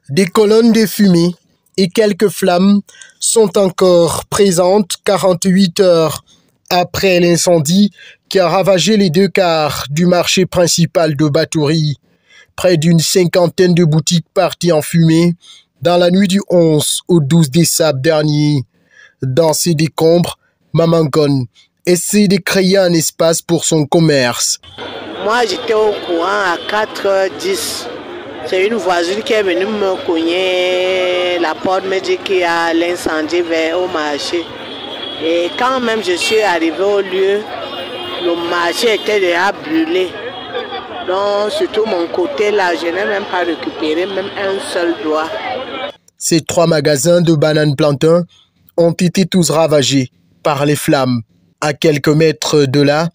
Des colonnes de fumée et quelques flammes sont encore présentes 48 heures après l'incendie qui a ravagé les 2/4 du marché principal de Batouri. Près d'une cinquantaine de boutiques parties en fumée dans la nuit du 11 au 12 décembre dernier. Dans ces décombres, Mamangon essaie de créer un espace pour son commerce. Moi, j'étais au courant à 4h10. C'est une voisine qui est venue me cogner la porte, me dit qu'il y a l'incendie au marché. Et quand même je suis arrivé au lieu, le marché était déjà brûlé. Donc, surtout mon côté là, je n'ai même pas récupéré même un seul doigt. Ces 3 magasins de bananes plantains ont été tous ravagés par les flammes. À quelques mètres de là,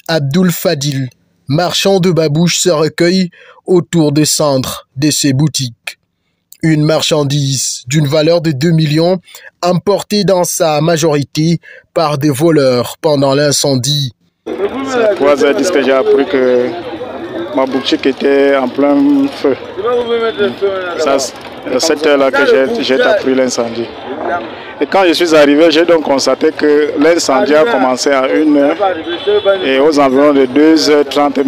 Abdul Fadil, marchand de babouches, se recueille autour des cendres de ses boutiques. Une marchandise d'une valeur de 2 millions, emportée dans sa majorité par des voleurs pendant l'incendie. C'est à 3h10 que j'ai appris que ma boutique était en plein feu. C'est à cette heure-là que j'ai appris l'incendie. Et quand je suis arrivé, j'ai donc constaté que l'incendie a commencé à 1h et aux environs de 2h30,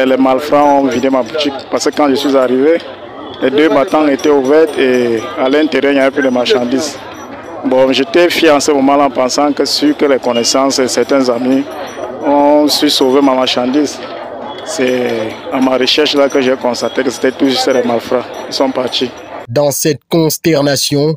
les malfrats ont vidé ma boutique. Parce que quand je suis arrivé, les 2 battants étaient ouverts et à l'intérieur, il n'y avait plus de marchandises. Bon, j'étais fier en ce moment-là en pensant que sur que les connaissances et certains amis ont su sauver ma marchandise. C'est à ma recherche là que j'ai constaté que c'était tout juste les malfrats. Ils sont partis. Dans cette consternation,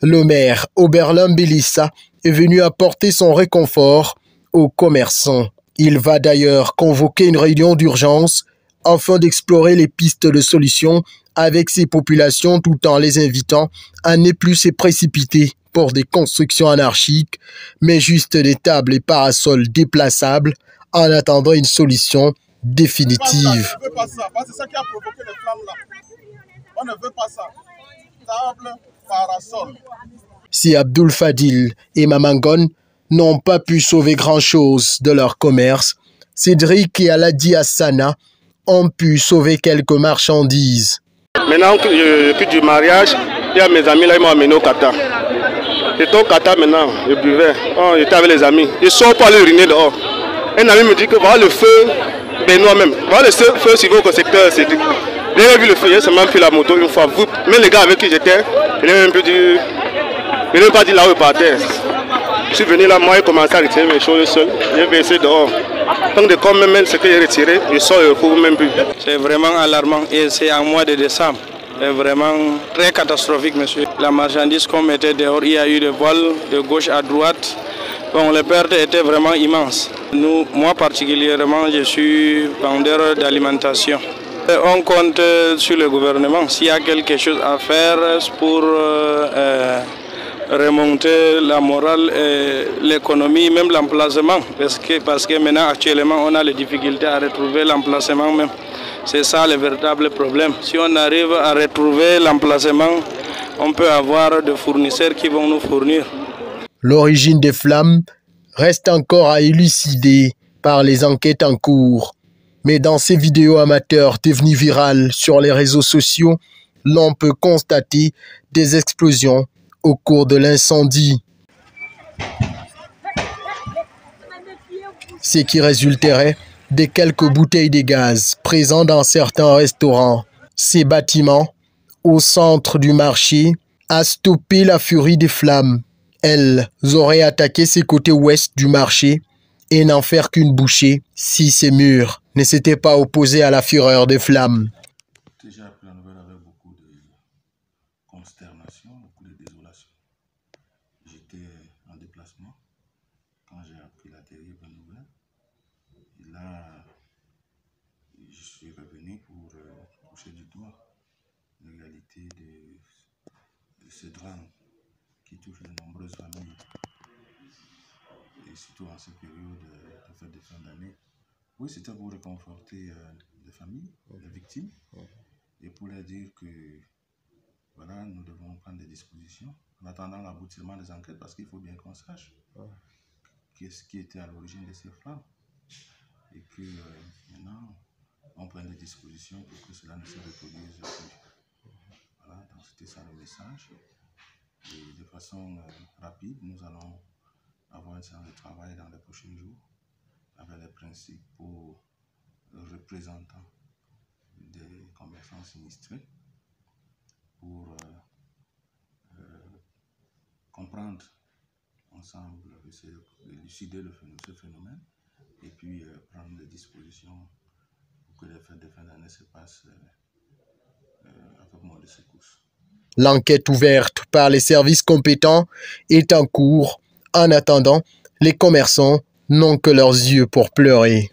le maire Oberlin Bélissa est venu apporter son réconfort aux commerçants. Il va d'ailleurs convoquer une réunion d'urgence afin d'explorer les pistes de solutions avec ces populations tout en les invitant à ne plus se précipiter pour des constructions anarchiques, mais juste des tables et parasols déplaçables en attendant une solution définitive. On ne veut pas ça, c'est ça qui a provoqué les flammes là. On ne veut pas ça. Table, parasol. Si Abdul Fadil et Mamangon n'ont pas pu sauver grand-chose de leur commerce, Cédric et Aladi Hassana ont pu sauver quelques marchandises. Maintenant que je quitte du mariage, il y a mes amis là, ils m'ont amené au Qatar. J'étais au Qatar maintenant, je buvais. J'étais avec les amis. Je sors pour aller uriner dehors. Un ami me dit que voilà le feu, Benoît même. Voilà le feu sur votre secteur. J'ai vu le feu, j'ai seulement pris la moto une fois. Mais les gars avec qui j'étais, je n'ai même pas dit là où il partait. Je suis venu là, moi, j'ai commencé à retirer mes choses seul. J'ai versé dehors. Donc, de comme même ce que j'ai retiré, je sors et je ne trouve même plus. C'est vraiment alarmant et c'est en mois de décembre. C'est vraiment très catastrophique, monsieur. La marchandise qu'on mettait dehors, il y a eu des voiles de gauche à droite. Bon, les pertes étaient vraiment immenses. Moi particulièrement, je suis vendeur d'alimentation. On compte sur le gouvernement. S'il y a quelque chose à faire pour remonter la morale, l'économie, même l'emplacement. Parce que maintenant, actuellement, on a les difficultés à retrouver l'emplacement même. C'est ça le véritable problème. Si on arrive à retrouver l'emplacement, on peut avoir des fournisseurs qui vont nous fournir. L'origine des flammes reste encore à élucider par les enquêtes en cours. Mais dans ces vidéos amateurs devenues virales sur les réseaux sociaux, l'on peut constater des explosions au cours de l'incendie. Ce qui résulterait de quelques bouteilles de gaz présents dans certains restaurants. Ces bâtiments, au centre du marché, a stoppé la furie des flammes. Elles auraient attaqué ces côtés ouest du marché et n'en faire qu'une bouchée si ces murs ne s'étaient pas opposés à la fureur des flammes. J'ai appris la nouvelle avec beaucoup de consternation, beaucoup de désolation. J'étais en déplacement quand j'ai appris la terrible nouvelle. Et là, je suis revenu pour toucher du doigt la réalité de ce drame qui touche de nombreuses familles. Et surtout en cette période de fête de fin d'année. Oui, c'était pour réconforter les familles, les victimes, et pour leur dire que voilà, nous devons prendre des dispositions en attendant l'aboutissement des enquêtes, parce qu'il faut bien qu'on sache qu'est-ce qui était à l'origine de ces flammes. Et que maintenant, on prenne des dispositions pour que cela ne se reproduise plus. C'était ça le message. Et de façon rapide, nous allons avoir un séance de travail dans les prochains jours avec les principaux représentants des commerçants sinistrés pour comprendre ensemble, élucider ce phénomène et puis prendre des dispositions pour que les fêtes de fin d'année se passent avec moins de secousses. L'enquête ouverte par les services compétents est en cours. En attendant, les commerçants n'ont que leurs yeux pour pleurer.